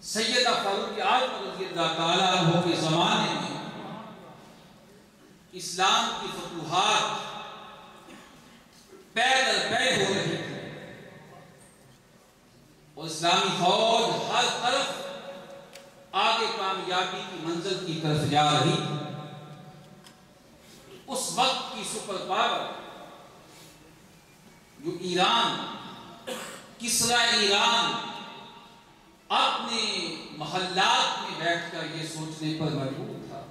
سیدہ فاروق اعظم رضی اللہ تعالیٰ عنہ کے زمانے میں اسلام کی فتوحات پے در پے ہو رہی تھی اور اسلامی فوج ہر طرف آگے کامیابی کی منزل کی طرف جا رہی تھی۔ اس وقت کی سپر پاور جو ایران، کسرا ایران، اپنے محلات میں بیٹھ کر یہ سوچنے پر مجبور تھا،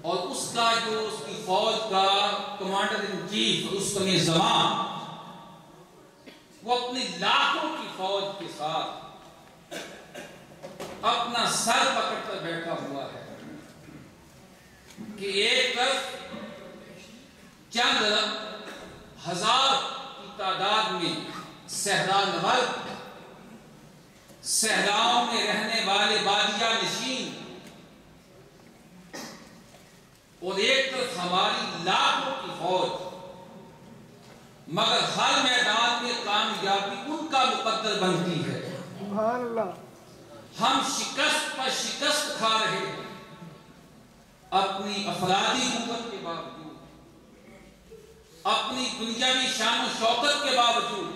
اور اس کا جو اس کی فوج کا کمانڈر ان چیف رستم زمان، وہ اپنی لاکھوں کی فوج کے ساتھ اپنا سر پکڑ کر بیٹھا ہوا ہے کہ ایک طرف چند ہزار کی تعداد میں صحرا نورد، صحراؤں میں رہنے والے بادیہ نشین، اور ایک طرف ہماری لاکھوں کی فوج، مگر ہر میدان میں کامیابی ان کا مقدر بنتی ہے۔ سبحان اللہ۔ ہم شکست پر شکست کھا رہے ہیں اپنی افرادی قوت کے باوجود، اپنی دنیاوی شان و شوکت کے باوجود،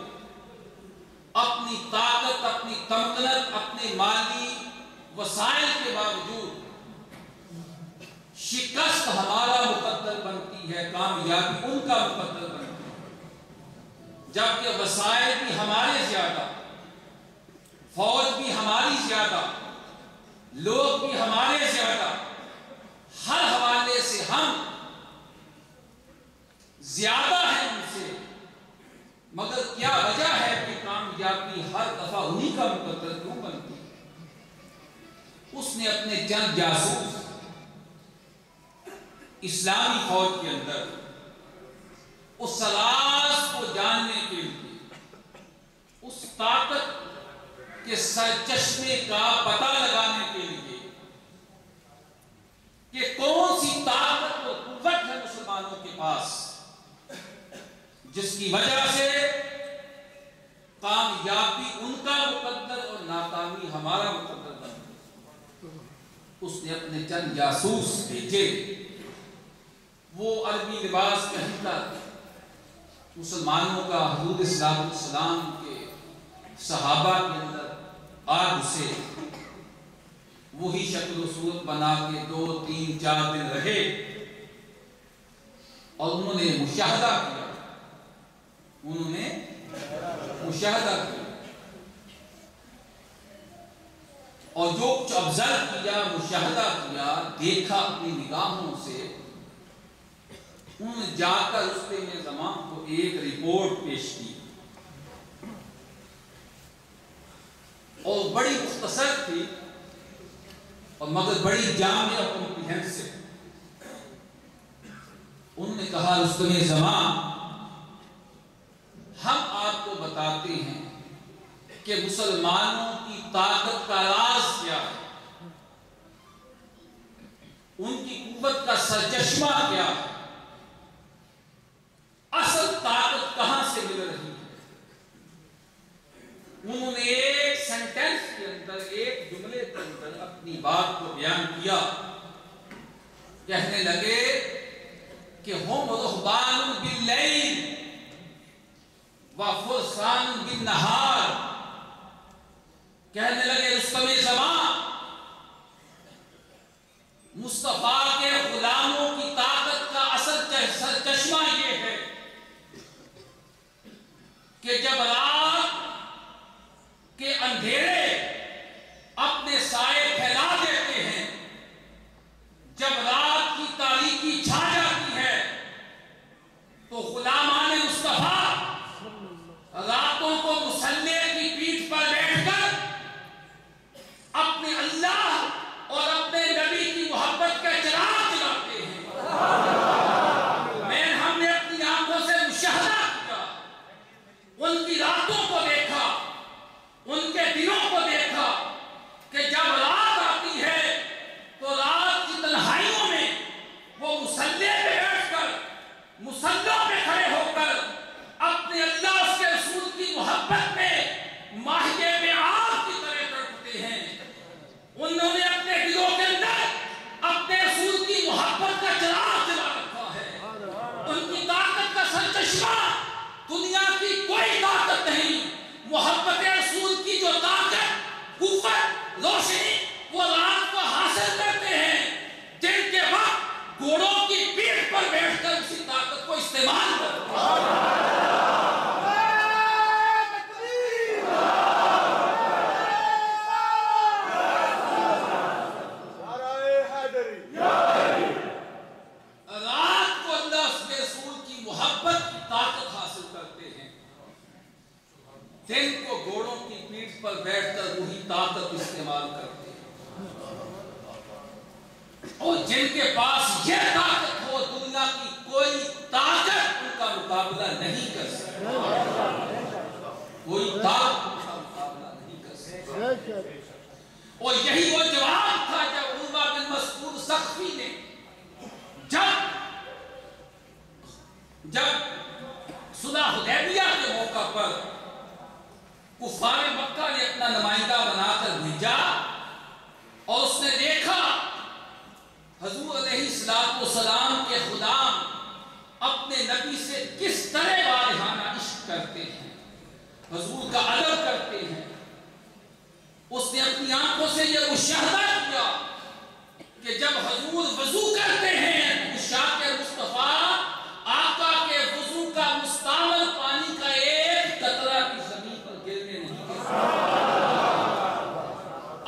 اپنی طاقت، اپنی تمکنت، اپنے مالی وسائل کے باوجود شکست ہمارا مقدر بنتی ہے، کامیابی ان کا مقدر بنتی ہے، جبکہ وسائل بھی ہمارے زیادہ، فوج بھی ہماری زیادہ، لوگ بھی ہمارے زیادہ، ہر حوالے سے ہم زیادہ ہیں ان سے، مگر کیا وجہ ہے کہ کامیابی ہر دفعہ انہی کا مقدر کیوں بنتی ہے؟ اس نے اپنے چند جاسوس اسلامی فوج کے اندر اس راز کو جاننے کے لیے، اس طاقت کے سرچشمے کا پتہ لگانے کے لیے کہ کون سی طاقت و قوت ہے مسلمانوں کے پاس جس کی وجہ سے کامیابی ان کا مقدر اور ناکامی ہمارا مقدر بنتی ہے، اس نے اپنے چند جاسوس بھیجے۔ وہ عربی لباس پہن کر مسلمانوں کا حضور صلی اللہ علیہ وسلم کے صحابہ کے اندر آ گھسے، وہی شکل و صورت بنا کے 2 3 4 دن رہے، اور انہوں نے مشاہدہ کیا، اور جو کچھ ابزرو کیا، مشاہدہ کیا، دیکھا اپنی نگاہوں سے، انہوں نے جا کر رستم زمان کو ایک رپورٹ پیش کی، اور بڑی مختصر تھی اور مگر بڑی جامع اور کمپریہنسو۔ انہوں نے کہا رستم زمان، ہم آپ کو بتاتے ہیں کہ مسلمانوں کی طاقت کا راز کیا ہے، ان کی قوت کا سرچشمہ کیا ہے، اصل طاقت کہاں سے مل رہی ہے۔ انہوں نے ایک سینٹنس کے اندر، ایک جملے کے اندر اپنی بات کو بیان کیا، کہنے لگے کہ ہم رہبان باللیل وفرسان بالنہار، کہنے لگے رستم زمان، مصطفیٰ کے غلاموں کی طاقت کا اصل سرچشمہ یہ ہے کہ جب رات کے اندھیرے اپنے سائے پھیلا دیتے ہیں، جب رات کی تاریکی چھا جاتی ہے، تو غلامان مصطفیٰ راتوں کو مسلح کی پیٹھ پر بیٹھ کر جن کو گھوڑوں کی پیٹھ پر بیٹھ کر وہی طاقت استعمال کرتے ہیں، اور جن کے پاس یہ طاقت ہو دنیا کی کوئی طاقت ان کا مقابلہ نہیں کر سکتی، کوئی طاقت ان کا مقابلہ نہیں کر سکتی۔ اور یہی وہ جواب تھا جب عروہ بن مسعود ثقفی نے جب صلح حدیبیہ کے موقع پر کفار مکہ نے اپنا نمائندہ بنا کر بھیجا اور اس نے دیکھا حضور علیہ السلام کے خدام اپنے نبی سے کس طرح واضحانہ عشق کرتے ہیں، حضور کا ادب کرتے ہیں، اس نے اپنی آنکھوں سے یہ مشاہدہ کیا کہ جب حضور وضو کرتے ہیں عشاق مصطفیٰ آقا کے وضو کا مستعمل پانی کا ایک قطرہ کی زمین پر گرنے نہیں دیتے،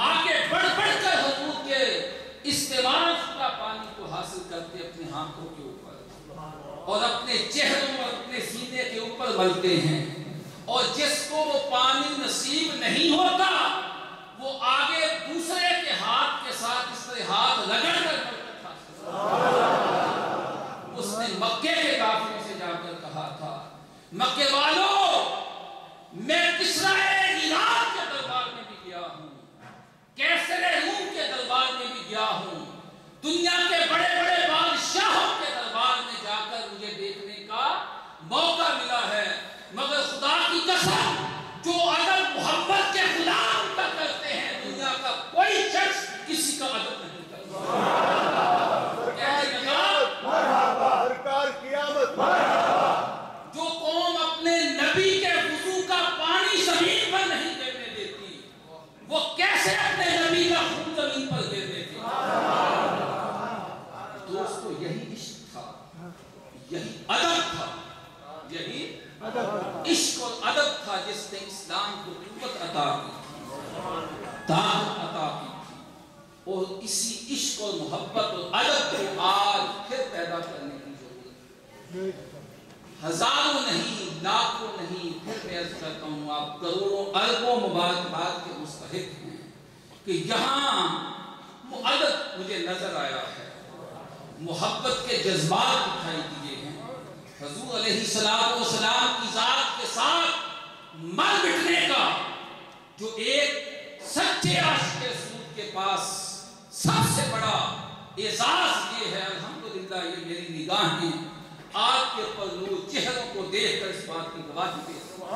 آگے بڑھ بڑھ کر حضور کے استعمال شدہ پانی کو حاصل کرتے اپنے ہاتھوں کے اوپر اور اپنے چہروں اور اپنے سینے کے اوپر ملتے ہیں، اور جس کو وہ پانی نصیب نہیں ہوتا وہ آگے دوسرے کے ہاتھ کے ساتھ اس طرح ہاتھ رگڑ کر برکت حاصل کرتا۔ اس نے مکے کے کافروں سے جا کر کہا تھا، مکے والوں میں کسرا ایران کے دربار میں بھی گیا ہوں، کیسر روم کے دربار میں بھی گیا ہوں، دنیا کے بڑے بڑے بادشاہوں کے دربار میں جا کر مجھے دیکھنے کا موقع ملا ہے، مگر خدا کی قسم جو ادب محمد کے غلام کا کرتے ہیں دنیا کا کوئی شخص کسی کا ادب نہیں کرتا۔ جو قوم اپنے نبی کے وضو کا پانی زمین پر نہیں گرنے دیتی وہ کیسے اپنے نبی کا خون زمین پر گر دیتی؟ دوستو یہی عشق تھا، یہی ادب تھا، یہی عشق اور ادب تھا جس نے اسلام کو قوت عطا کی تھی، طاقت عطا کی تھی، اور اسی عشق اور محبت اور ادب کو آج پھر پیدا کرنے کی ضرورت ہے۔ ہزاروں نہیں، لاکھوں نہیں، پھر میں عرض کرتا ہوں آپ کروڑوں اربوں مبارکباد کے مستحق ہیں کہ یہاں وہ ادب مجھے نظر آیا ہے، محبت کے جذبات دکھائی دیے ہیں، حضور علیہ السلام کی ذات کے ساتھ مر مٹنے کا جو ایک سچے عاشق رسول کے پاس سب سے بڑا اعزاز یہ ہے، الحمدللہ یہ میری نگاہیں آپ کے پر نور چہروں کو دیکھ کر اس بات کی گواہی دیتے ہیں۔